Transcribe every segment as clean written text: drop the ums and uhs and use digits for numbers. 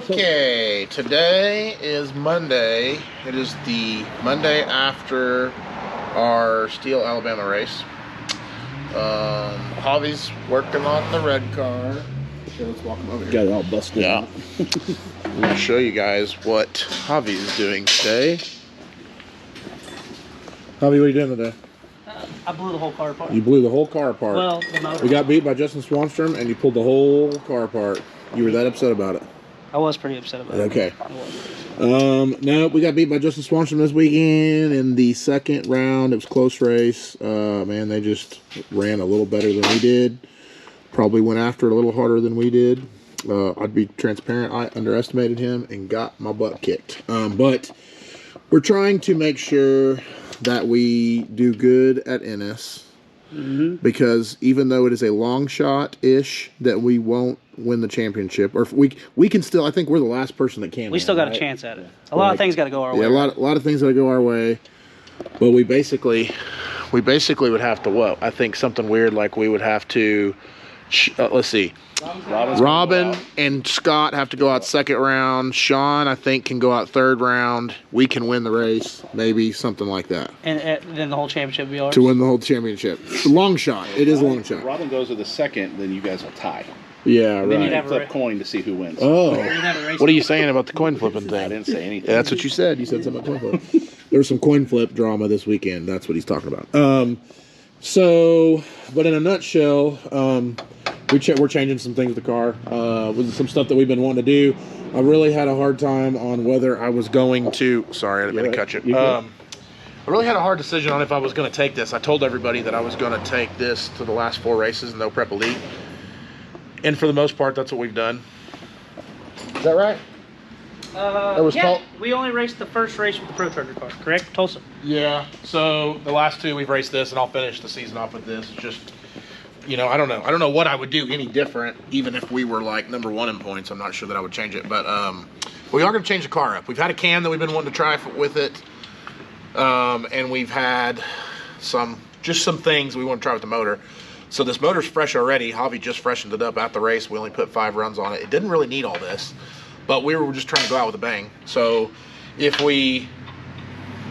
Okay, today is Monday. It is the Monday after our Steel Alabama race. Javi's working on the red car. Okay, let's walk him over here. Got it all busted out. I'm going to show you guys what Javi is doing today. Javi, what are you doing today? I blew the whole car apart. You blew the whole car apart. Well, the motor. We got beat by Justin Swanstrom, and you pulled the whole car apart. You were that upset about it? I was pretty upset about it. Okay. No, we got beat by Justin Swanstrom this weekend in the second round. It was a close race. Man, they just ran a little better than we did. Probably went after it a little harder than we did. I'd be transparent. I underestimated him and got my butt kicked. But we're trying to make sure that we do good at Ennis. Because even though it is a long shot-ish that we won't win the championship, or if we can still, I think we're the last person that can. We still got a chance at it. A lot of things got to go our way. Yeah, a lot of things got to go our way. But we basically would have to what? I think something weird like we would have to, let's see. Robin and Scott have to go out second round. Sean, I think, can go out third round. We can win the race, maybe something like that. And then the whole championship will be ours? To win the whole championship. It's a long shot. It is a long shot. If Robin goes to the second, then you guys will tie. Yeah, then you'd right. have Flip coin to see who wins. Oh. What are you saying about the coin flipping thing? I didn't say anything. Yeah, that's what you said. You said something about coin flip. There was some coin flip drama this weekend. That's what he's talking about. But in a nutshell, we're changing some things with the car. With some stuff that we've been wanting to do. I really had a hard time on whether I was going to. Sorry, I didn't mean to cut you. I really had a hard decision on if I was going to take this. I told everybody that I was going to take this to the last 4 races in No Prep Elite. And for the most part, that's what we've done. Is that right? We only raced the first race with the Pro Charger car, correct? Tulsa. Yeah. So the last 2 we've raced this, and I'll finish the season off with this. It's just, you know, I don't know what I would do any different, even if we were like number 1 in points. I'm not sure that I would change it, but we are going to change the car up. We've had a cam that we've been wanting to try with it, and we've had some things we want to try with the motor. So this motor's fresh already. Javi just freshened it up at the race. We only put 5 runs on it. It didn't really need all this, but we were just trying to go out with a bang. So if we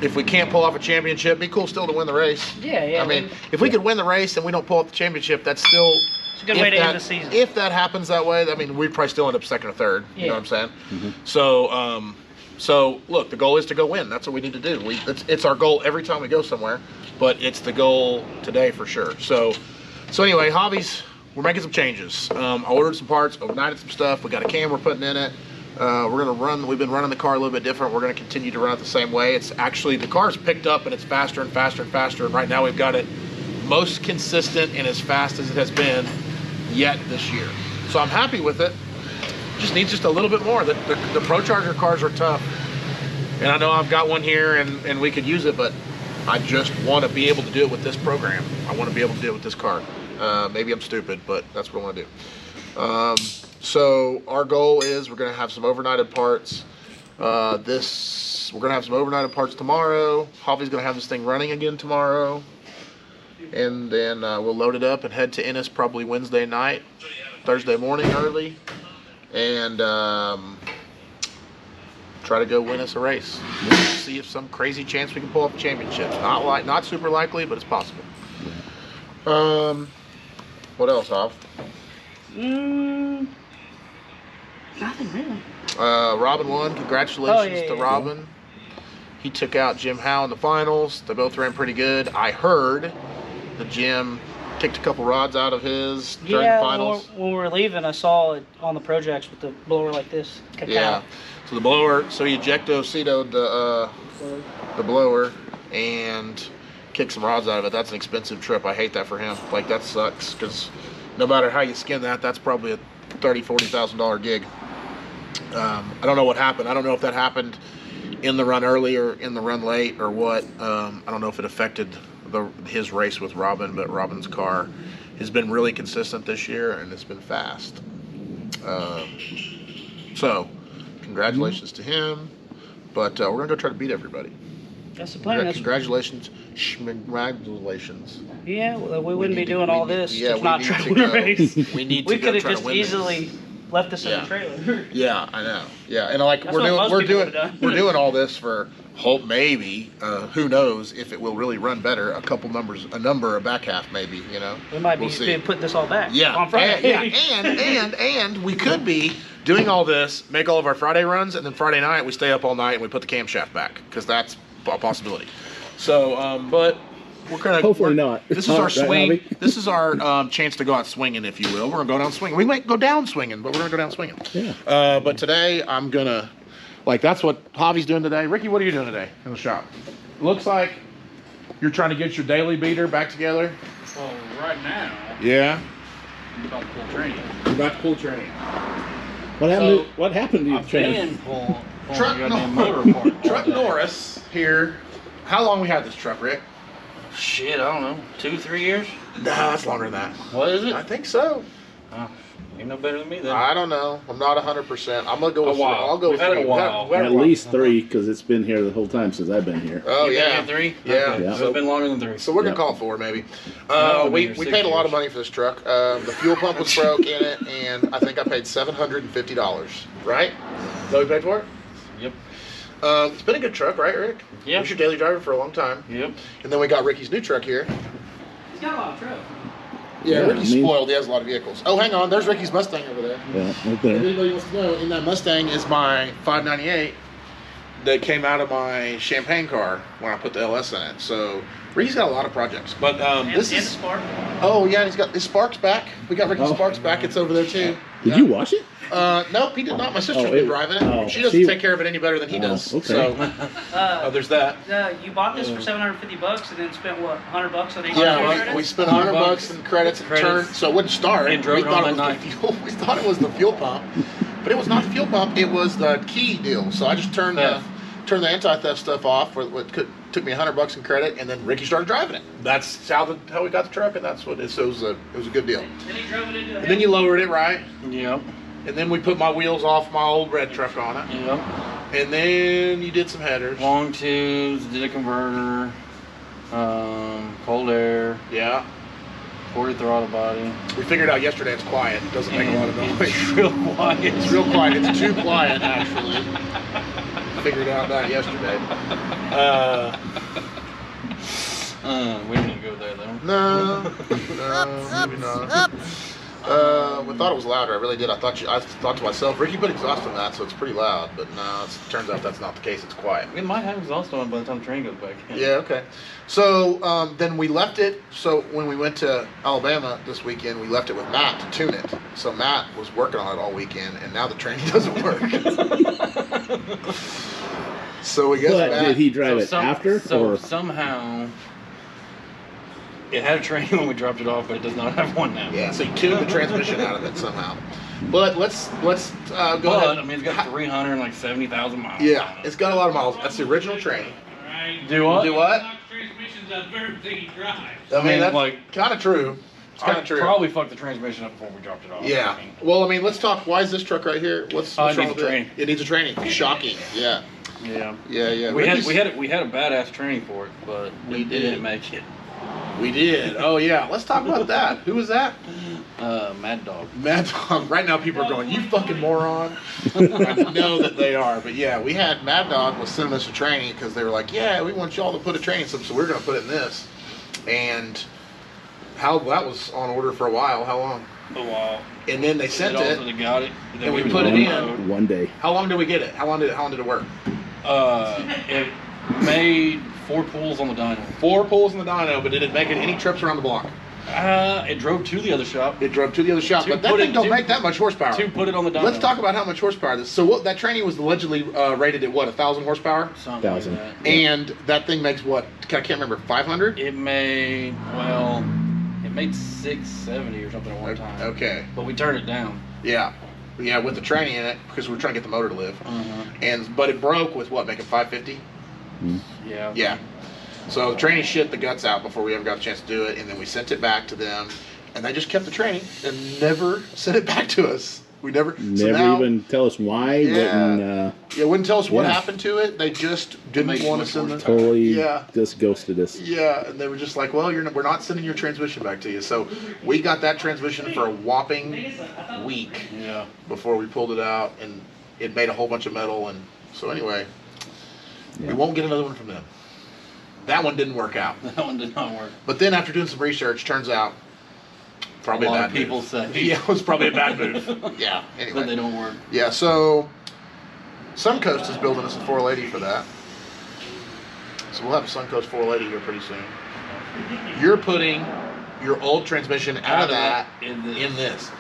can't pull off a championship, it'd be cool still to win the race. Yeah. I mean, if we could win the race and we don't pull off the championship, that's still... It's a good way to end the season. If that happens that way, I mean, we'd probably still end up second or third. You know what I'm saying? So look, the goal is to go win. That's what we need to do. It's our goal every time we go somewhere, but it's the goal today for sure. So anyway, we're making some changes. I ordered some parts, overnighted some stuff. We got a cam we're putting in it. We've been running the car a little bit different. We're gonna continue to run it the same way. It's actually, the car's picked up and it's faster and faster and faster. And right now we've got it most consistent and as fast as it has been yet this year. So I'm happy with it. Just needs just a little bit more. The Pro Charger cars are tough. And I know I've got one here and we could use it, but I just want to be able to do it with this program. I want to be able to do it with this car. Maybe I'm stupid, but that's what I want to do. So our goal is we're going to have some overnighted parts. We're going to have some overnighted parts tomorrow. Javi's going to have this thing running again tomorrow. And then we'll load it up and head to Ennis probably Wednesday night, Thursday morning early. And try to go win us a race. See if some crazy chance we can pull off a championship. Not super likely, but it's possible. What else, Hav? Nothing really. Robin won. Congratulations to Robin. He took out Jim Howe in the finals. They both ran pretty good. I heard that Jim kicked a couple rods out of his during the finals. When we were leaving, I saw it on the projects with the blower like this. Yeah. So the blower, so he ejecto-cetoed the blower and kicked some rods out of it. That's an expensive trip. I hate that for him. Like, that sucks, because no matter how you skin that, that's probably a $30,000, $40,000 gig. I don't know what happened. I don't know if that happened in the run early or in the run late or what. I don't know if it affected his race with Robin, but Robin's car has been really consistent this year and it's been fast. So congratulations to him, but we're gonna go try to beat everybody. That's the plan. Congratulations. Congratulations. Yeah, well, we wouldn't be doing all this if not trying to win a race. We need to We could have try to just win easily left us in Yeah. the trailer. Yeah, I know. Yeah, and like That's what most people would've done. we're doing all this for hope, maybe. Who knows if it will really run better? A number, a back half, maybe. You know. We might be We'll see. putting this all back. Yeah, On Friday. and we could be doing all this, make all of our Friday runs, and then Friday night we stay up all night and we put the camshaft back because that's a possibility. So, but we're gonna Hopefully not. This is our Right, swing. Bobby? This is our chance to go out swinging, if you will. We're gonna go down swinging. We might go down swinging, but we're gonna go down swinging. Yeah. But today I'm gonna, like, that's what Javi's doing today. Ricky, what are you doing today in the shop? Looks like you're trying to get your daily beater back together. Well, right now, Yeah. I'm about to pull training. You're about to pull training. What happened to your I've training? been pulling Truck the goddamn motor apart. all Truck day. Norris here. How long we had this truck, Rick? Shit, I don't know. 2-3 years? Nah, that's longer than that. What is it? I think so. You know better than me then. I don't know. I'm not 100%. I'm gonna go with A while. I'll go We've with had it a 3. while. We had At a while. least 3, because it's been here the whole time since I've been here. Oh You been yeah. here 3? Yeah. Okay. Yeah. So it's been longer than 3. So we're gonna Yep. call it 4 maybe. No, We you're 6 paid a lot of years. money for this truck. The fuel pump was broke in it, and I think I paid $750. Right? Is that what we paid for it? Yep. It's been a good truck, right, Rick? Yeah. It was your daily driver for a long time. Yep. And then we got Ricky's new truck here. He's got a lot of trucks. Yeah, Yeah, Ricky's I mean- spoiled. He has a lot of vehicles. Oh, hang on. There's Ricky's Mustang over there. Yeah, right If there. anybody wants to know, in that Mustang is my 598 that came out of my Champagne car when I put the LS in it. So Ricky's got a lot of projects. But this and is. Spark. Oh yeah, he's got his Sparks back. We got Ricky's Oh. Sparks back. It's over there too. Did you wash it? Nope, he did not. My sister's Oh, been it- driving it. oh, She doesn't she- take care of it any better than he Oh, does. okay. So there's that. You bought this for $750 and then spent what, $100 on the Yeah, we spent $100 $100 in credits and Credits. turned, so it wouldn't start. And drove We it thought on it was that the fuel. We thought it was the fuel pump, but it was not the fuel pump. It was the key deal. So I just turned the anti-theft stuff off. For what took me $100 in credit, and then Ricky started driving it. That's how we got the truck, and that's what it. So it was a good deal. Then he drove it into a And then you lowered it, right? Yep. And then we put my wheels off my old red truck on it. Yep. And then you did some headers. Long tubes, did a converter, cold air, Yeah. 40 throttle body. We figured out yesterday it's quiet. It doesn't make a lot of And noise. It's real quiet. It's real quiet. It's too quiet, actually. Figured out that yesterday. We didn't go there though. No, maybe not. We thought it was louder. I really did. I thought to myself, Ricky put exhaust on that, so it's pretty loud. But no, it turns out that's not the case. It's quiet. It might have exhaust on by the time the train goes back in. Yeah. Okay. So then we left it. So when we went to Alabama this weekend, we left it with Matt to tune it. So Matt was working on it all weekend, and now the train doesn't work. So we guess But Matt, did he drive it some- after? So or somehow it had a train when we dropped it off, but it does not have one now. Yeah. So he tuned the transmission out of it somehow. But let's go But ahead. I mean, it's got 370,000 miles. Yeah, it's got a lot of miles. That's the original train. Do what? Do what? Transmissions out of everything he drives. I mean, that's like- kind of true. It's kind I of true. probably fucked the transmission up before we dropped it off. Yeah. I mean, Well, I mean, let's talk. Why is this truck right here? What's it wrong needs with a training. It needs a training. Shocking. Yeah. yeah. Yeah. We Ricky's- had a badass training for it, but We it did. didn't make it. We did. Oh yeah. Let's talk about that. Who was that? Mad Dog. Mad Dog. Right now, people are going, "You fucking moron." I know that they are, but yeah, we had Mad Dog was sending us a training because they were like, "Yeah, we want y'all to put a training system, so we're going to put it in this." And how that was on order for a while. How long? A while. And then they sent also it. they got it. And we went put it on the in. road. one day. How long did we get it? How long did it work? It made 4 pulls on the dyno. 4 pulls in the dyno, but did it make it any trips around the block? It drove to the other shop. It drove to the other shop, To but that put thing it- don't to- make that much horsepower. To put it on the dyno. Let's talk about how much horsepower this. So what, that training was allegedly rated at what, 1,000 horsepower, Something 1,000. like that. and that thing makes what? I can't remember. 500. It made 670 or something at one time. Okay. But we turned it down. Yeah. Yeah, with the training in it because we were trying to get the motor to live, Uh-huh. but it broke with what, making 550. Yeah. Yeah. So the training shit the guts out before we ever got a chance to do it, and then we sent it back to them, and they just kept the training and never sent it back to us. We never Never now, even tell us why. Yeah. Yeah, wouldn't tell us what Yeah. happened to it. They just didn't Makes want to much send more it. totally Yeah. just ghosted us. Yeah, and they were just like, well, we're not sending your transmission back to you. So we got that transmission for a whopping week Yeah. before we pulled it out, and it made a whole bunch of metal. And so anyway, we Yeah. won't get another one from them. That one didn't work out. That one did not work. But then after doing some research, turns out probably A lot bad of people move. say. Yeah, it was probably a bad move. Yeah. But they Anyway. don't work. Yeah. So Suncoast is building us a 480 for that. So we'll have a Suncoast 480 here pretty soon. You're putting your old transmission out of that in this. in this.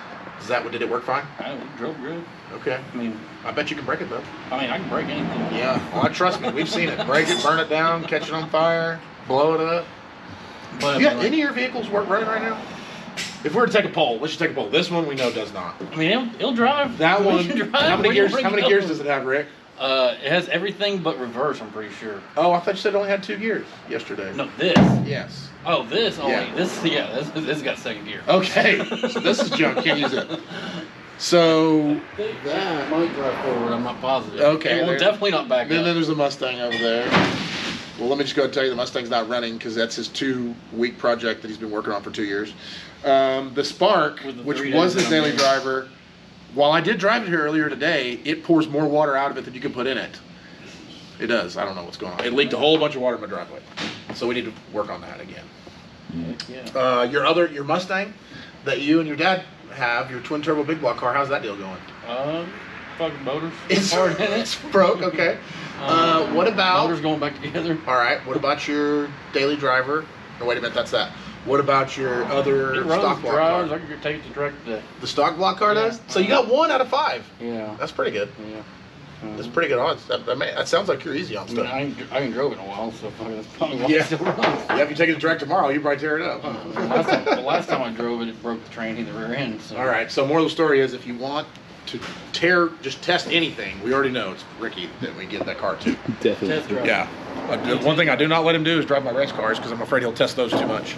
Did it work fine? I drove good. Okay. I mean, I bet you can break it though. I can break anything. Yeah. Well, trust me, we've seen it. Break it, burn it down, catch it on fire, blow it up. But Yeah. Any of your vehicles work running right now? If we were to take a poll, let's just take a poll. This one we know does not. I mean, it'll drive. That We one. can drive. How many We gears? can How many go. gears does it have, Rick? It has everything but reverse. I'm pretty sure. Oh, I thought you said it only had 2 gears yesterday. No, this. Yes. Oh, this only. Yeah. This. Yeah. This has got second gear. Okay. So this is junk. Can't use it. So That might drive forward. I'm not positive. Okay, It will there- definitely not back then up. there's a Mustang over there. Well, let me just go ahead and tell you the Mustang's not running because that's his 2-week project that he's been working on for 2 years. The Spark, With the which 3 was days his that I'm daily there. driver, while I did drive it here earlier today, it pours more water out of it than you can put in it. It does. I don't know what's going on. It leaked a whole bunch of water in my driveway. So we need to work on that again. Yeah. Your Mustang that you and your dad have, your twin turbo big block car, how's that deal going? Fucking motors. It's hard in it's it. broke, okay. What about Motors going back together. all right, what about your daily driver? No, wait a minute, that's that. What about your other It runs, stock block drives. car? I could take it to direct today. The stock block car Yeah. does? So you got 1 out of 5. Yeah. That's pretty good. Yeah. That's pretty good odds. That sounds like you're easy on I mean, stuff. I ain't drove it in a while, so fucking that's probably why Yeah. it still runs. Yeah, if you take it to direct tomorrow, you probably tear it up. The last time I drove it, it broke the tranny in the rear end. So. All right, so moral of the story is if you want to just test anything, we already know it's Ricky that we get that car to. Test Definitely. drive. Yeah. One thing I do not let him do is drive my race cars because I'm afraid he'll test those too much.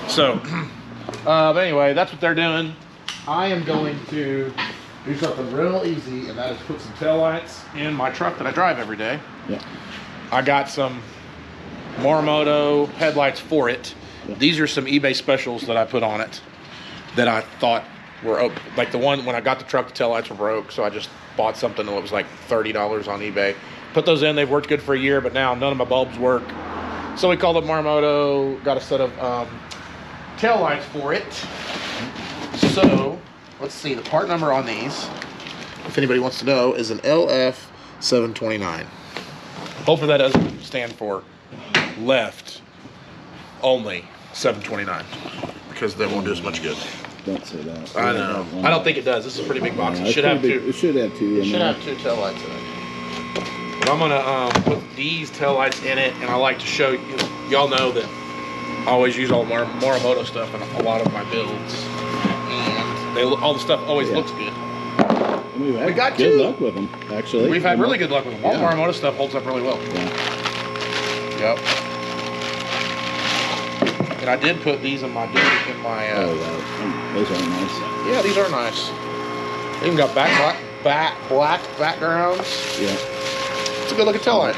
So, but anyway, that's what they're doing. I am going to do something real easy, and that is put some taillights in my truck that I drive every day. Yeah. I got some Morimoto headlights for it. Yeah. These are some eBay specials that I put on it that I thought were like the one when I got the truck, the taillights were broke, so I just bought something that was like $30 on eBay. Put those in, they've worked good for a year, but now none of my bulbs work. So we called up Morimoto, got a set of taillights for it. So let's see, the part number on these, if anybody wants to know, is an LF729. Hopefully that doesn't stand for left only 729 because they won't do as much good. Don't say that. I know. I don't think it does. This is a pretty big box. Yeah, It it's should have pretty big. two. It should have 2. It in should there. have 2 taillights in it. But I'm gonna put these taillights in it, and I like to show you. Y'all know that I always use all Morimoto stuff in a lot of my builds, and all the stuff always Yeah. looks good. And we've had We got good 2. luck with them, actually. We've had really good luck with them. All Yeah. Morimoto stuff holds up really well. Yeah. Yep. And I did put these in my Oh, yeah. Those are nice. yeah, these are nice. They even got black backgrounds. Yeah. It's a good looking taillight.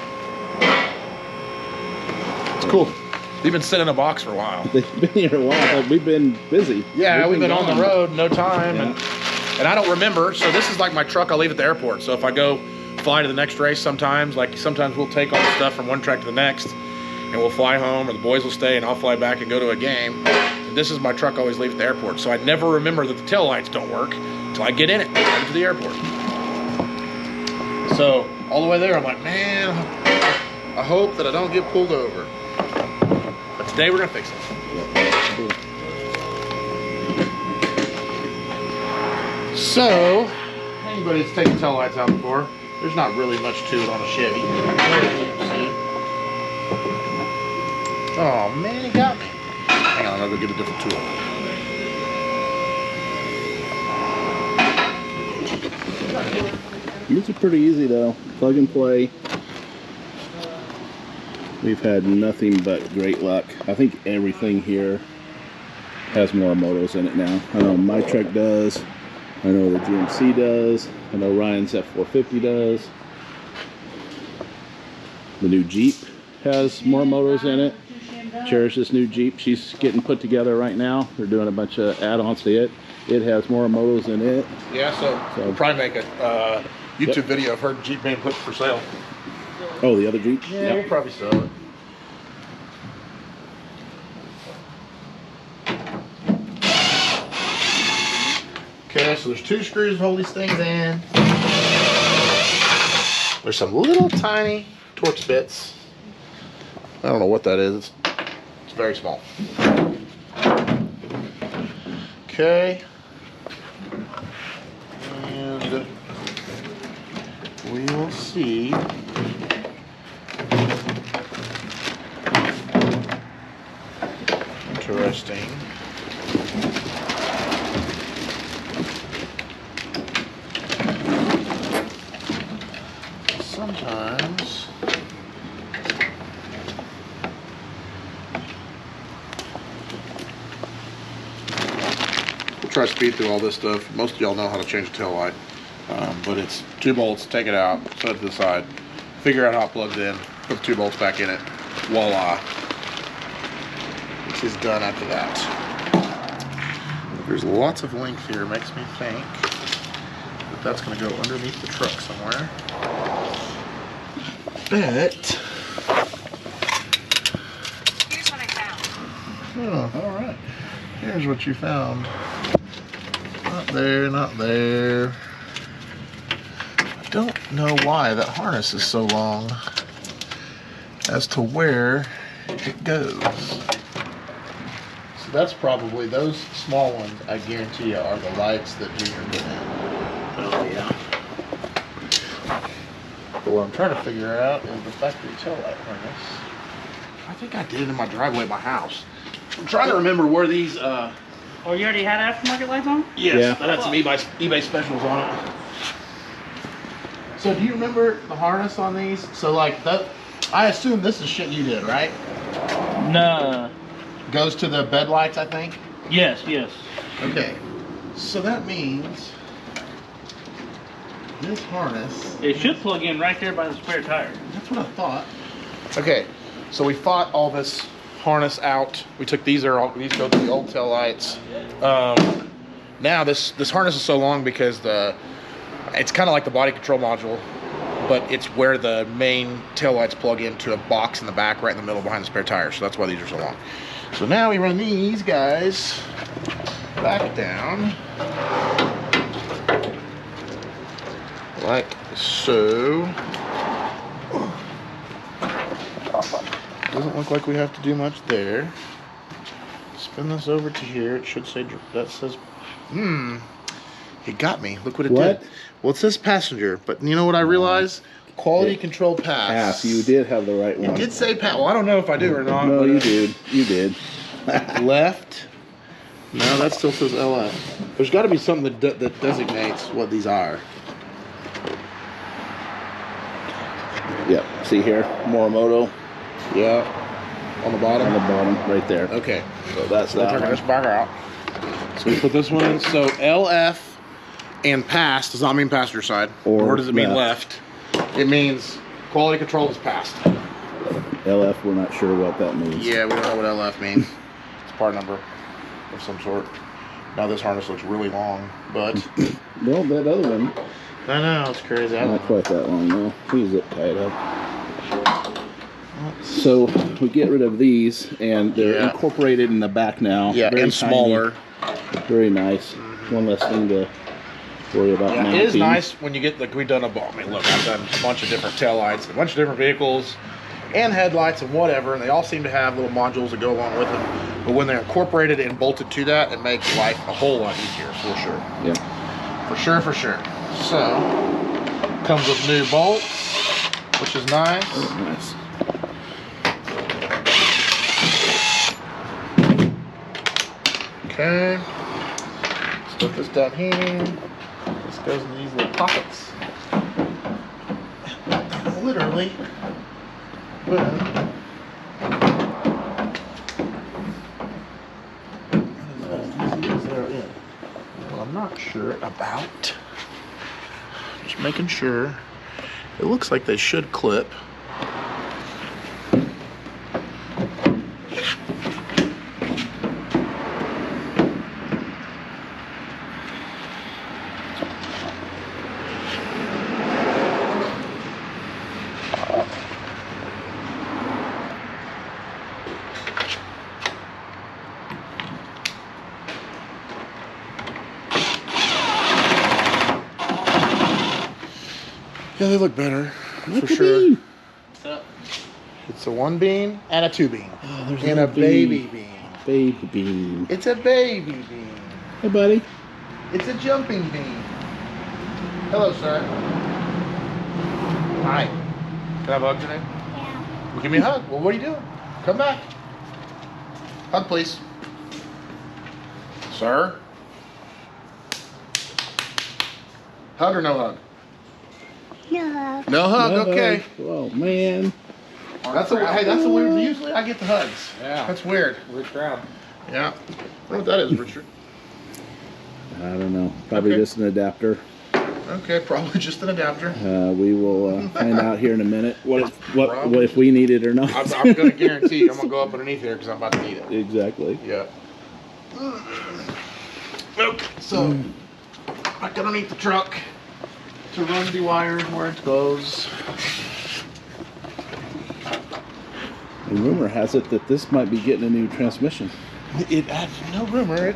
It's cool. They've been sitting in a box for a while. They've been here a while. We've been busy. Yeah, we've been on gone. the road, no time, Yeah. and I don't remember. So this is like my truck I leave at the airport. So if I go fly to the next race, sometimes we'll take all the stuff from one track to the next, and we'll fly home, or the boys will stay, and I'll fly back and go to a game. And this is my truck I always leave at the airport. So I never remember that the tail lights don't work until I get in it and head to the airport. So all the way there, I'm like, man, I hope that I don't get pulled over. But today we're gonna fix it. Yeah. Cool. So, anybody that's taken tail lights out before, there's not really much to it on a Chevy. Oh man, he got me. Hang on, I'll go get a different tool. These are pretty easy though. Plug and play. We've had nothing but great luck. I think everything here has Morimotos in it now. I know my truck does. I know the GMC does. I know Ryan's F450 does. The new Jeep has Morimotos in it. Cherish this new Jeep. She's getting put together right now. They're doing a bunch of add-ons to it. It has Morimotos in it. Yeah, so we'll probably make a YouTube video of her Jeep being put for sale. Oh, the other Jeep? Yeah, we'll probably sell it. Okay, so there's 2 screws to hold these things in. There's some little tiny Torx bits. I don't know what that is. It's very small. Okay. And we will see. Interesting. Sometimes we'll try to speed through all this stuff. Most of y'all know how to change the tail light, but it's 2 bolts, take it out, set it to the side, figure out how it plugs in, put the 2 bolts back in it, voila. This is done after that. There's lots of length here, makes me think that that's going to go underneath the truck somewhere. But Here's what I found. oh, all right. Here's what you found. Not there, not there. I don't know why that harness is so long as to where it goes. So that's probably those small ones. I guarantee you are the lights that Junior put in. Oh, yeah. But what I'm trying to figure out is the factory tail light harness. I think I did it in my driveway at my house. I'm trying to remember where these. Oh, you already had aftermarket lights on? Yes, Yeah. that had some eBay specials on it. So do you remember the harness on these? So like that, I assume this is shit you did, right? No. Goes to the bed lights, I think. Yes, yes. Okay. So that means this harness. It should plug in right there by the spare tire. That's what I thought. Okay, so we fought all this harness out. We took these go to the old tail lights. Now this harness is so long because it's kind of like the body control module, but it's where the main tail lights plug into a box in the back, right in the middle behind the spare tire. So that's why these are so long. So now we run these guys back down like so. Doesn't look like we have to do much there. Spin this over to here. It should say, that says, it got me. Look what it did. Well, it says passenger, but you know what I realized? Quality control pass. Pass. You did have the right one. It did say pass. Well, I don't know if I do or not. No, but, you did. You did. Left. No, that still says LF. There's got to be something that designates what these are. Yep. See here, Morimoto Yeah. On the bottom? on the bottom, right there. Okay. So that's We'll that turn one. this back out. So we put this one in. So LF and pass does not mean passenger side. Or Nor does it mean left. It means quality control is passed. LF, we're not sure what that means. Yeah, we don't know what LF means. It's a part number of some sort. Now this harness looks really long, but Well, that other one, I know it's crazy. I not don't know. quite that long though. We zip tie it up. So we get rid of these, and they're Yeah. incorporated in the back now. Yeah, Very and tiny, smaller. Very nice. One less thing to worry about Yeah, mounting. it is nice when you get, like, we've done I mean, look, I've done a bunch of different taillights, a bunch of different vehicles, and headlights and whatever, and they all seem to have little modules that go along with them. But when they're incorporated and bolted to that, it makes life a whole lot easier, for sure. Yeah. For sure, for sure. So, comes with new bolts, which is nice. Nice. Okay. Let's put this down here. This goes in these little pockets. Literally. Well, as easy as they're in. What I'm not sure about. Just making sure. It looks like they should clip. Yeah, they look better, for sure. It's a 1 bean and a 2 bean. Oh, there's and no a baby bean. Baby bean. It's a baby bean. Hey, buddy. It's a jumping bean. Hello, sir. Hi. Can I have a hug today? Yeah. Well, give me a hug. Well, what are you doing? Come back. Hug, please. Sir? Hug or no hug? No. No hug, No okay. hug. Oh, man. That's a weird. Usually I get the hugs. Yeah. That's weird. Weird crowd. Yeah. I wonder what that is, Richard. I don't know. Probably Okay. just an adapter. Okay, probably just an adapter. We will find out here in a minute what if we need it or not. I'm going to guarantee you I'm going to go up underneath here because I'm about to need it. Exactly. Yeah. Okay, so back underneath the truck to run the wires where it goes. And rumor has it that this might be getting a new transmission. It no rumor.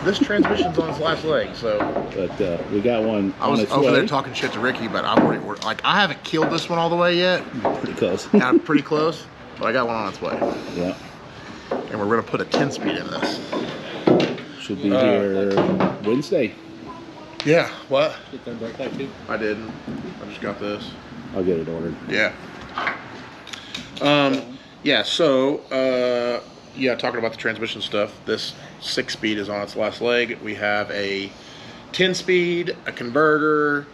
This transmission's on its last leg, so. But we got one I on was its over way. there talking shit to Ricky, but I'm already I haven't killed this one all the way yet. Pretty close. I'm pretty close, but I got one on its way, Yeah. and we're gonna put a 10-speed in this. Should be here Wednesday. Yeah. What? Get their brake light too. I didn't. I just got this. I'll get it ordered. Yeah. Yeah, so, yeah, talking about the transmission stuff, this 6-speed is on its last leg. We have a 10-speed, a converter,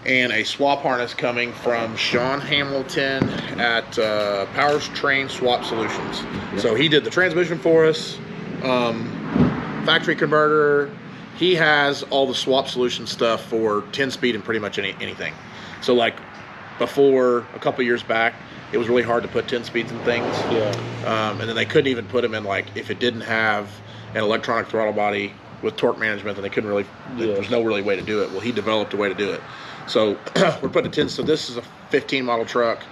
and a swap harness coming from Sean Hamilton at Powertrain Swap Solutions. Yep. So he did the transmission for us, factory converter. He has all the swap solution stuff for 10-speed and pretty much anything. So like before, a couple years back, it was really hard to put 10 speeds and things. Yeah. And then they couldn't even put them in, like, if it didn't have an electronic throttle body with torque management, then they couldn't really, there was no really way to do it. Well, he developed a way to do it. So we're putting a 10, so this is a 15 model truck.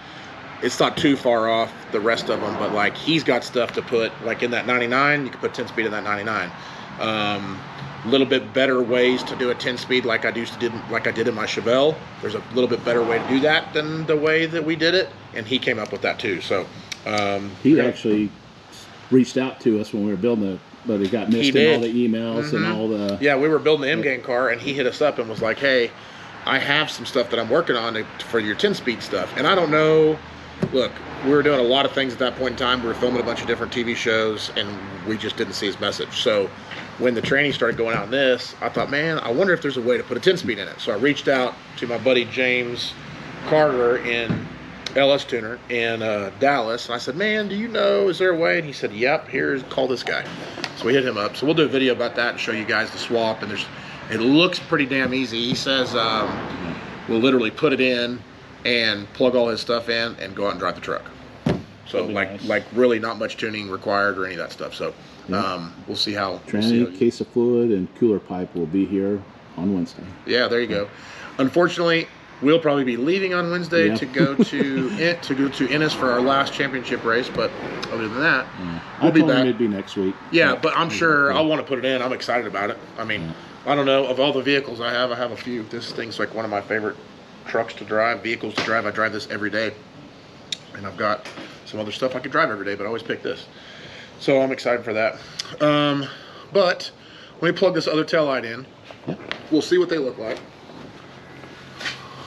It's not too far off the rest of them, but like he's got stuff to put, like in that 99, you can put 10 speed in that 99. A little bit better ways to do a 10 speed like I did in my Chevelle. There's a little bit better way to do that than the way that we did it, and he came up with that too. So He actually reached out to us when we were building it, but it got missed in all the emails and all the. Yeah, we were building the M-Gang car, and he hit us up and was like, hey, I have some stuff that I'm working on for your 10-speed stuff. And I don't know, look, we were doing a lot of things at that point in time. We were filming a bunch of different TV shows, and we just didn't see his message. So when the training started going out in this, I thought, man, I wonder if there's a way to put a 10-speed in it. So I reached out to my buddy James Carter in LS Tuner in Dallas, and I said, man, do you know, is there a way? And he said, yep, call this guy. So we hit him up. So we'll do a video about that and show you guys the swap, and it looks pretty damn easy. He says we'll literally put it in and plug all his stuff in and go out and drive the truck. So like really not much tuning required or any of that stuff. So we'll see how. Tranny, case of fluid, and cooler pipe will be here on Wednesday. Yeah, there you go. Unfortunately, we'll probably be leaving on Wednesday to go to Ennis for our last championship race. But other than that, we'll be back. Maybe next week. Yeah, but I'm sure I'll want to put it in. I'm excited about it. I mean, I don't know, of all the vehicles I have a few. This thing's like one of my favorite trucks to drive, vehicles to drive. I drive this every day, and I've got some other stuff I could drive every day, but I always pick this. So I'm excited for that. But when we plug this other tail light in, we'll see what they look like.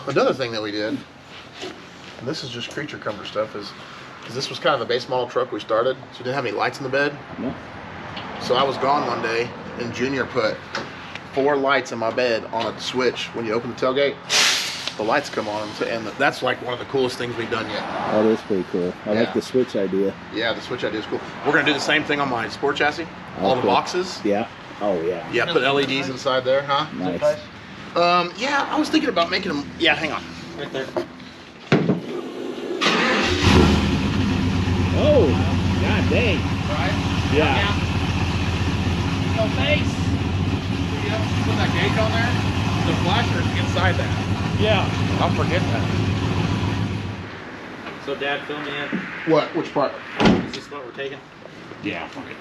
Another thing that we did, and this is just creature comfort stuff, is because this was kind of a base model truck we started, so we didn't have any lights in the bed. No. So I was gone one day, and Junior put 4 lights in my bed on a switch. When you open the tailgate, the lights come on, and that's like one of the coolest things we've done yet. Oh, that's pretty cool. I like the switch idea. Yeah, the switch idea is cool. We're gonna do the same thing on my sport chassis. All the cool. boxes. Yeah. Oh yeah. Yeah, put LEDs inside there, huh? Nice. Yeah, I was thinking about making them. Yeah, hang on. Right there. Oh, god dang. Right? Yeah. No thanks. Put that gauge on there. The flasher's inside that. Yeah. I'll forget that. So Dad, fill me in. What? Which part? Is this what we're taking? Yeah. Okay.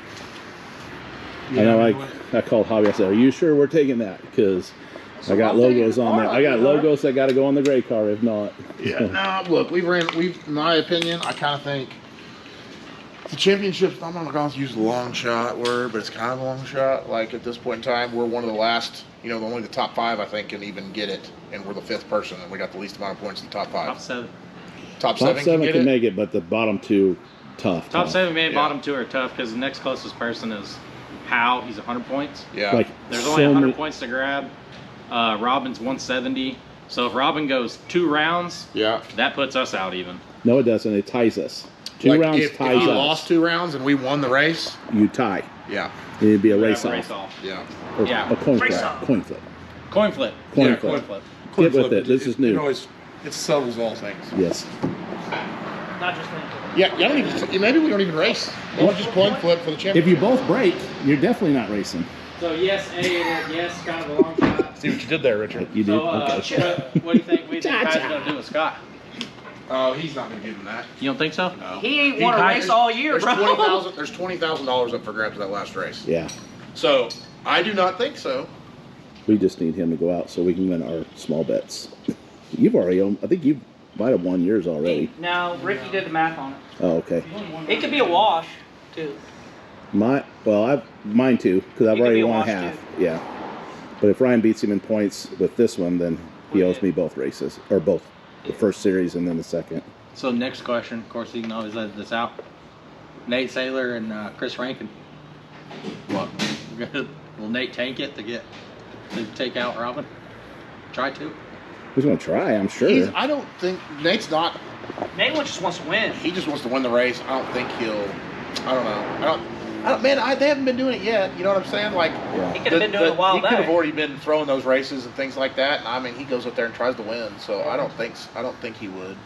I know. I called Hobby. I said, "Are you sure we're taking that?" Because I got logos on there. I got logos that got to go on the gray car. If not, Yeah. No, look, in my opinion, I kind of think the championship. I'm not going to use the long shot word, but it's kind of a long shot. Like at this point in time, we're one of the last. Only the top 5 I think can even get it, and we're the 5th person, and we got the least amount of points in the top 5. Top 7. Top top 7 seven can, can make it, but the bottom 2 tough. Top 7 and Yeah. bottom 2 are tough because the next closest person is Hal. He's 100 points. Yeah. Like There's so only 100 many- points to grab. Robin's 170. So if Robin goes 2 rounds, Yeah. that puts us out even. No, it doesn't. It ties us. 2 Like rounds if ties he us. lost 2 rounds and we won the race. You tie. Yeah. It'd be a We race have a off. race off. Yeah. Or Yeah. a coin Race flip. off. Coin flip. Coin flip. Coin Yeah, flip. Coin flip. Get with it. This is new. It settles all things. Yes. Not just me. Yeah. I don't even. Maybe we don't even race. We'll just coin flip for the championship. If you both break, you're definitely not racing. So yes, A, yes, kind of a long shot. See what you did there, Richard. You did. So Okay. what do you think? What do you think Ty's gonna do with Scott? Oh, he's not going to give him that. You don't think so? No. He ain't won a race all year, There's bro. There's $20,000 up for grabs in that last race. Yeah. So I do not think so. We just need him to go out so we can win our small bets. You've already owned. I think you might have won yours already. No, Ricky did the math on it. Oh, okay. It could be a wash, too. Mine too, because I've It could already be a won wash, half. too. Yeah. But if Ryan beats him in points with this one, then he owes me both races, or both, the first series and then the second. So next question, of course, you can always let this out. Nate Saylor and Chris Rankin. What? Will Nate tank it to take out Robin? Try to. He's gonna try, I'm sure. I don't think Nate's not. Nate just wants to win. He just wants to win the race. I don't think he'll. I don't know. They haven't been doing it yet. You know what I'm saying? Like Yeah. He could have been doing it a while he back. could have already been throwing those races and things like that. And I mean, he goes up there and tries to win. So I don't think he would.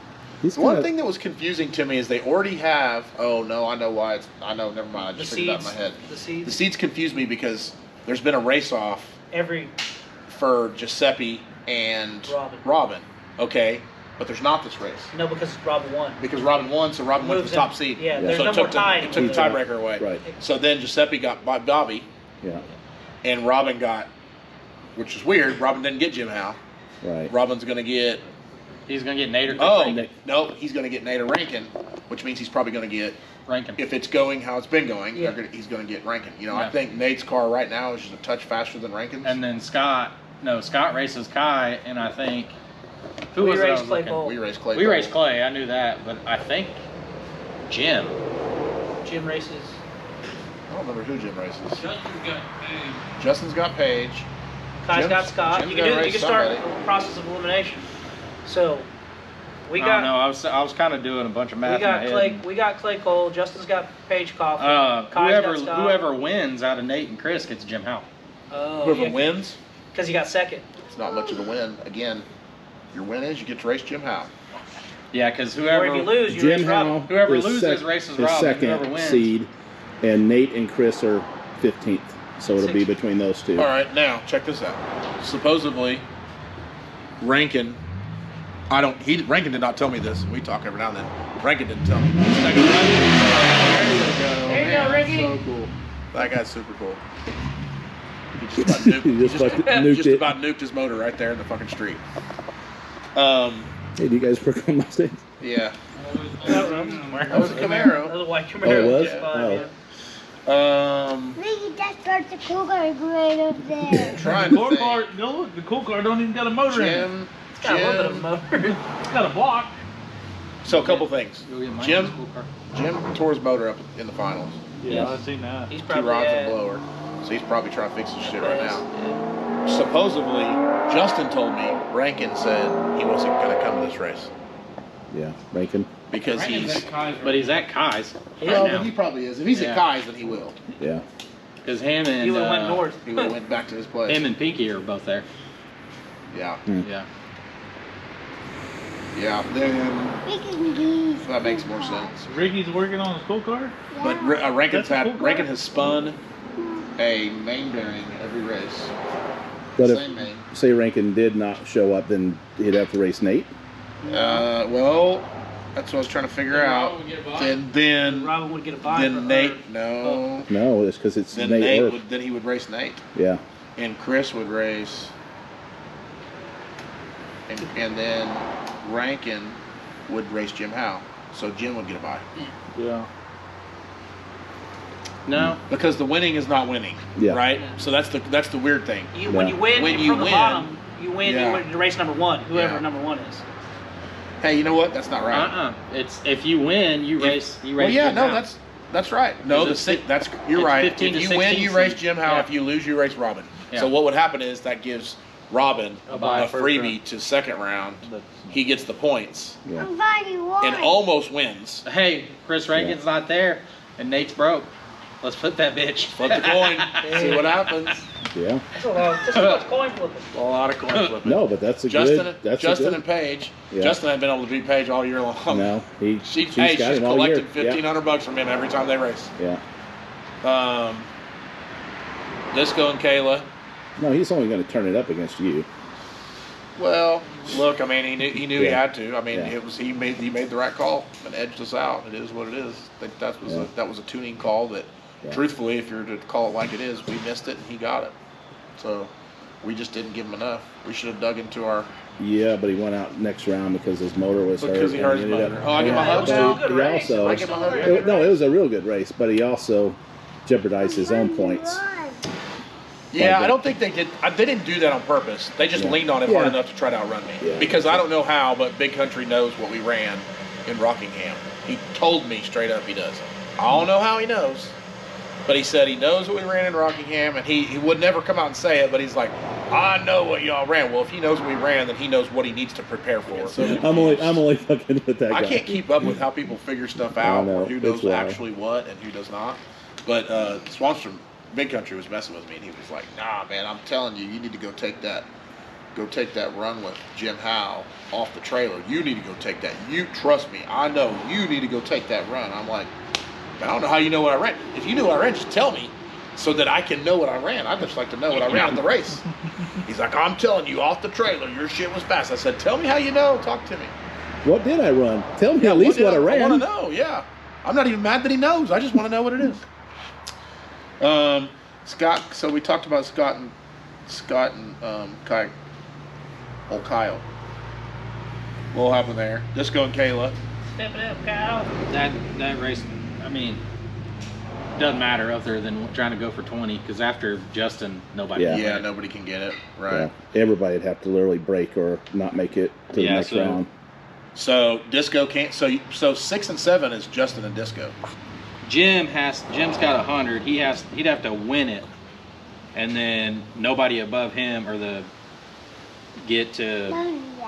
He's The one kinda- thing that was confusing to me is they already have. Oh no, I know why. Never mind. I just figured it out in my head. The The seeds. seeds confused me because there's been a race off Every. for Giuseppe and Robin. Okay, but there's not this race No, because Robin won. because Robin won, so Robin went to Moves the top in. seed. Yeah, Yeah. there's So no it more took tying. it took the tiebreaker away. Right. So then Giuseppe got Bobby, Yeah. and Robin got, which is weird. Robin didn't get Jim Howe. Right. Robin's gonna get. He's gonna get Nate or Chris Oh Rankin. no, he's gonna get Nader Rankin, which means he's probably gonna get. Rankin. If it's going how it's been going, Yeah. he's gonna get Rankin. I Yeah. think Nate's car right now is just a touch faster than Rankin's. And then Scott races Kai, and I think who We was it I raced was Clay looking? Cole. we raced Clay. We raced Clay. I knew that, but I think Jim. Jim races. I don't remember who Jim races. Justin's got a Justin's got Paige. Kai's Jim's- got Scott. Jim's You gotta can race start somebody. the process of elimination. So we I got don't know. I was kind of doing a bunch of math we got in my head. We got Clay Cole. Justin's got Paige Coughlin. Kai's got Scott. Whoever wins out of Nate and Chris gets Jim Howe. Whoever wins, because he got second. it's not much of a win. Again, your win is you get to race Jim Howe. Yeah, because Or whoever if you lose, you Jim race Robin. Howe Whoever is loses races is Robin, second whoever wins. seed, and Nate and Chris are 15th. So it'll be between those two. All right, now check this out. Supposedly, Rankin. Rankin did not tell me this. We talk every now and then. Rankin didn't tell me. There you go, Ricky. So cool. That guy's super cool. He just about nuked, He just fucking nuked just it. about nuked his motor right there in the fucking street. Hey, do you guys work on Mustangs? Yeah. That was a That Camaro. was a white Camaro. Oh, it was? Yeah. Oh. Ricky, just start the cougar right up there. Trying the to cool think. car. No, look, the cool car don't even got a motor in it. Jim. It's got a little bit of a motor. It's got a block. So a couple things. Go get mine, Jim? school car. Jim tore his motor up in the finals. Yeah, I've seen that. He's 2 probably rods and blower. So he's probably trying to fix his shit right now. Supposedly, Justin told me Rankin said he wasn't going to come to this race Yeah, Rankin. because Rankin's he's. at Kai's But he's at Kai's. Well, right now. but he probably is. If he's Yeah. at Kai's, then he will. Yeah. Because him and He would have went north. He would have went back to his place. him and Pinky are both there. Yeah. Yeah. Yeah. Then We can leave. that makes more sense. Ricky's working on his cool car? But That's a cool car. Rankin has spun a main bearing every race. But Same main. if, say, Rankin did not show up, then he'd have to race Nate. Well, that's what I was trying to figure out. Robin would get a buy? Then Robin would get a buy. for her. Nate, no. No, it's because it's Then Nate. Nate or, would, then he would race Nate, yeah. and Chris would race, and then Rankin would race Jim Howe. So Jim would get a bye Yeah. No. because the winning is not winning, Yeah. right? So that's the weird thing. When you win When you from the win, bottom, you win. yeah. You win to race number one, whoever Yeah. number one is. Hey, you know what? That's not right. It's if you win, you race. You race. Well, yeah, Jim no, Howe. that's right. No, Is it that's you're it's right. 15 If to you win, 16 you race seed. Jim Howe. Yeah. If you lose, you race Robin. Yeah. So what would happen is that gives Robin A a bye first freebie round. to second round. He gets the points Yeah. I'm finally won. and almost wins. Hey, Chris Rankin's not there, and Nate's broke. Let's flip that bitch. Flip the coin, see what happens. Yeah. That's a lot. Just as much coin flipping. A lot of coin flipping. No, but that's a Justin, good. That's Justin a good. and Paige. Yeah. Justin had been able to beat Paige all year long. No, She's got him all year. collected $1,500 from him every time they race. Yeah. Disco and Kayla. No, he's only going to turn it up against you. Well, look, I mean, he knew he Yeah. had to. I mean, Yeah. he made the right call and edged us out. It is what it is. I think that was a tuning call that, Yeah. truthfully, if you were to call it like it is, we missed it and he got it. So we just didn't give him enough. We should have dug into our. Yeah, but he went out next round because his motor was hurt. Because he and hurt his ended motor. up- Oh, I give him a hug. but Still a good he race. also, I give him a hug. it was a real good race, but he also jeopardized his own points. Yeah, Like I don't think they did. They didn't do that on purpose. They just Yeah. leaned on him hard Yeah. enough to try to outrun me. Yeah. Because I don't know how, but Big Country knows what we ran in Rockingham. He told me straight up he does. I don't know how he knows, but he said he knows what we ran in Rockingham, and he would never come out and say it, but he's like, I know what y'all ran. Well, if he knows what we ran, then he knows what he needs to prepare for. So I'm only fucking with that guy. I can't keep up with how people figure stuff out, know, or who it's knows wild. actually what and who does not. But Swanstrom, Big Country, was messing with me, and he was like, "Nah, man, I'm telling you, you need to go take that run with Jim Howe off the trailer. You need to go take that. You trust me, I know. You need to go take that run." I'm like, "I don't know how you know what I ran. If you knew what I ran, just tell me, so that I can know what I ran. I'd just like to know what I ran at the race." He's like, "I'm telling you, off the trailer, your shit was fast." I said, "Tell me how you know. Talk to me." What did I run? Tell me at least what I ran. I want to know. Yeah, I'm not even mad that he knows. I just want to know what it is. Scott. So we talked about Scott and Kyle. Old Kyle. What happened there? Disco and Kayla. Step it up, Kyle. That race, I mean, doesn't matter other than trying to go for 20 because after Justin, nobody. Yeah. can Yeah, win. nobody can get it right. Yeah, everybody'd have to literally break or not make it to the Yeah, next so- round. So Disco can't. So 6 and 7 is Justin and Disco. Jim's got 100. He'd have to win it, and then nobody above him or get to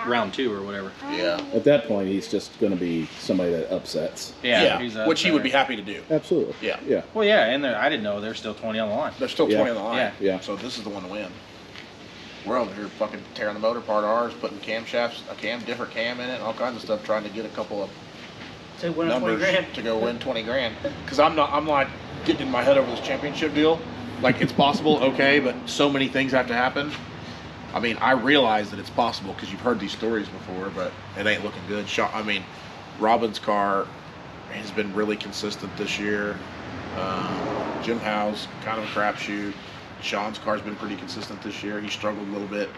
round 2 or whatever. Yeah. At that point, he's just going to be somebody that upsets. He's up which he would be there. happy to do. Absolutely. Yeah. Yeah. Well, yeah, and I didn't know there's still 20 on the line. There's still Yeah. 20 on the line. Yeah. Yeah. So this is the one to win. We're over here fucking tearing the motor apart ours, putting camshafts, different cam in it, and all kinds of stuff, trying to get a couple of To win 20 numbers grand. to go win 20 grand. Because I'm not getting in my head over this championship deal. Like, it's possible, okay, but so many things have to happen. I mean, I realize that it's possible because you've heard these stories before, but it ain't looking good. I mean, Robin's car has been really consistent this year. Jim Howe's kind of a crapshoot. Sean's car's been pretty consistent this year. He struggled a little bit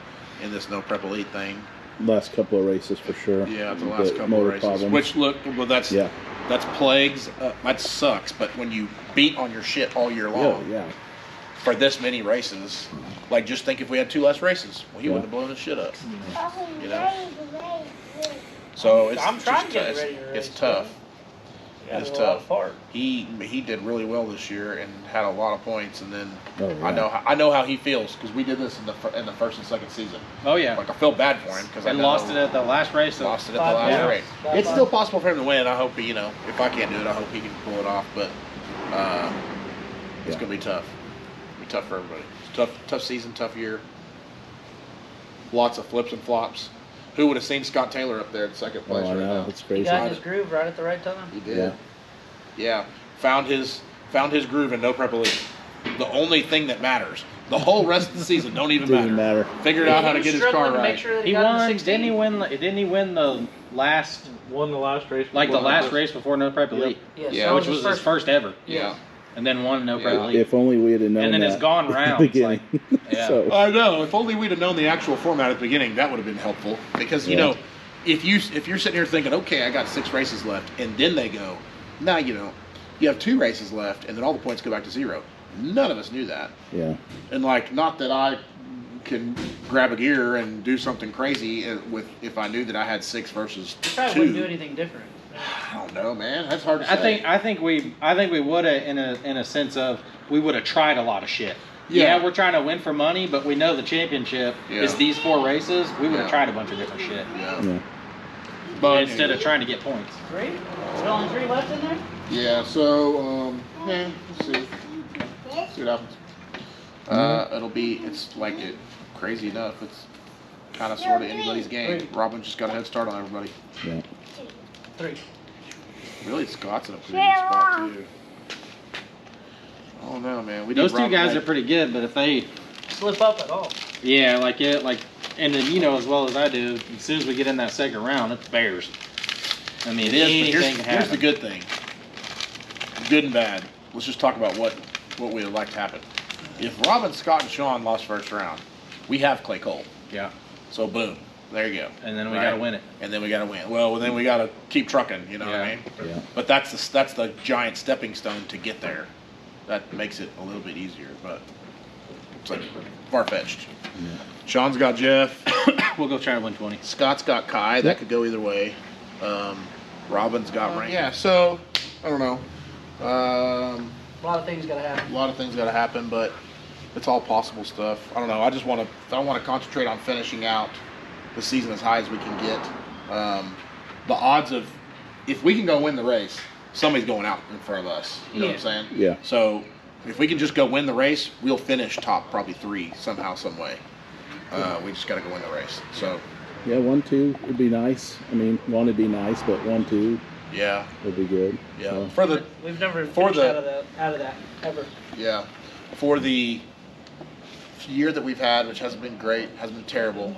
in this no prep elite thing. Last couple of races for sure. Yeah, the last couple motor of races. problems. Which that's Yeah. that's plagues. That sucks. But when you beat on your shit all year long Oh, yeah. for this many races, like just think if we had 2 less races, well, he Yeah. wouldn't have blown his shit up. Oh, You know? So it's I'm trying to get just, ready to it's race, tough. Yeah, It's there's a lot tough. of part. He did really well this year and had a lot of points. And then Oh, yeah. I know how he feels because we did this in the first and second season. Oh yeah, Like I feel bad for him because I and know- lost it at the last race. So Lost it at the last Yeah. race. It's still possible for him to win. I hope if I can't do it, I hope he can pull it off. But it's Yeah. gonna be tough. tough for everybody. It's tough season, tough year. Lots of flips and flops. Who would have seen Scott Taylor up there in second Oh, place I right know. now? It's He crazy. got in his groove right at the right time. He did. Yeah. Yeah. Found his groove in no prep elite. The only thing that matters. The whole rest of the season don't even Doesn't matter. Figured out how to He get was his car struggling to make right. sure that He got into won. 16. Didn't he win the last, Won the last race. like the before last this. race before No Prep Elite? Yes, Yeah, that Which was his first ever. Yeah. And then won No Prep Yeah. Elite. If only we had known And then that it's gone at the rounds, beginning. yeah. So, I know. If only we'd have known the actual format at the beginning, that would have been helpful. Because you Yeah. know, if you're sitting here thinking, okay, I got 6 races left, and then they go, nah, you don't. You have 2 races left, and then all the points go back to 0. None of us knew that. yeah. And like, not that I can grab a gear and do something crazy with if I knew that I had 6 versus You probably 2. wouldn't do anything different. I don't know, man. That's hard to say. I think we would have in a sense of we would have tried a lot of shit. Yeah. Yeah, we're trying to win for money, but we know the championship is Yeah. these 4 races. We would have Yeah. tried a bunch of different shit Yeah. Yeah. But instead of trying to get points. 3? Is there only 3 left in there? yeah. So let's see. See what happens. It's like it. Crazy enough, it's kind of sort of anybody's game. Robin just got a head start on everybody. Yeah. 3. Really, Scott's in a pretty good spot too. Oh no, man. We Those need two Robin guys Knight. are pretty good, but if they, Slip up at all. yeah, and then you know as well as I do, as soon as we get in that second round, it's Bears. I mean, It is, but anything here's, can here's happen. the good thing. Good and bad. Let's just talk about what we would like to happen. If Robin, Scott, and Sean lost first round, we have Clay Cole. Yeah, So boom, there you go. and then we Right. got to win it. And then we got to win. Well, then we got to keep trucking. You know what I Yeah. mean? Yeah. But that's the giant stepping stone to get there. That makes it a little bit easier, but it's like far fetched. Yeah. Sean's got Jeff. We'll go try to win 20. Scott's got Kai. That could go either way. Robin's got Rank. Yeah. So I don't know. A lot of things got to happen. A lot of things got to happen, but it's all possible stuff. I don't know. I want to concentrate on finishing out the season as high as we can get. The odds of if we can go win the race, somebody's going out in front of us. You know what I'm saying? Yeah. So if we can just go win the race, we'll finish top probably 3 somehow, some way. We just got to go win the race. So Yeah, 1-2 would be nice. I mean, 1 would be nice, but 1-2 yeah, would be good. yeah. So, For the We've never For finished the- out of that ever. Yeah. For the year that we've had, which hasn't been great, hasn't been terrible.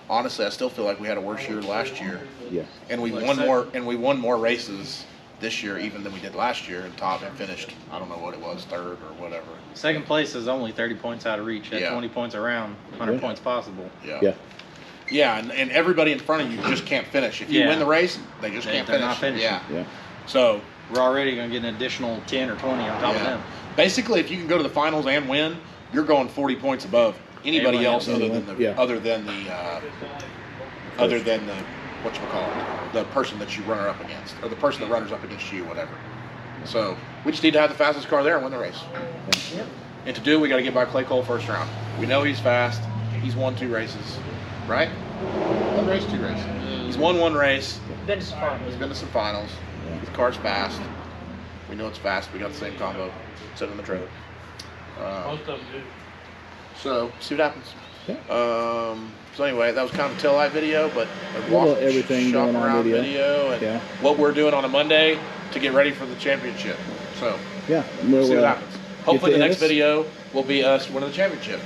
Honestly, I still feel like we had a worse year last year, yeah. and we won more races this year even than we did last year. And top and finished, I don't know what it was, 3rd or whatever. Second place is only 30 points out of reach. At Yeah. 20 points around, 100 Yeah. points possible. Yeah. Yeah. Yeah, and everybody in front of you just can't finish. If you Yeah. win the race, they just can't They're finish. not finishing. Yeah. Yeah. So We're already going to get an additional 10 or 20 on top of yeah. them. Basically, if you can go to the finals and win, you're going 40 points above anybody Everybody else else. other than the whatchamacallit, the person that you runner up against, or the person that runners up against you, whatever. So we just need to have the fastest car there and win the race. Yep. And to do it, we got to get by Clay Cole first round. We know he's fast. He's won 2 races, right? 1 race, 2 races. He's won 1 race. Been to some finals. He's been to some finals. His car's fast. We know it's fast. We got the same combo. Sitting in the trailer. Most of them do. So see what happens. Yeah. So anyway, that was kind of a tail light video, but a Little everything shop going on around video. and Yeah. what we're doing on a Monday to get ready for the championship. So Yeah. see what happens. Hopefully to the next Ennis? video will be us winning the championship.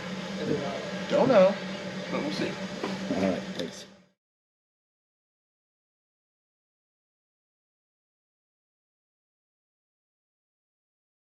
Don't know, but we'll see. All right. Thanks.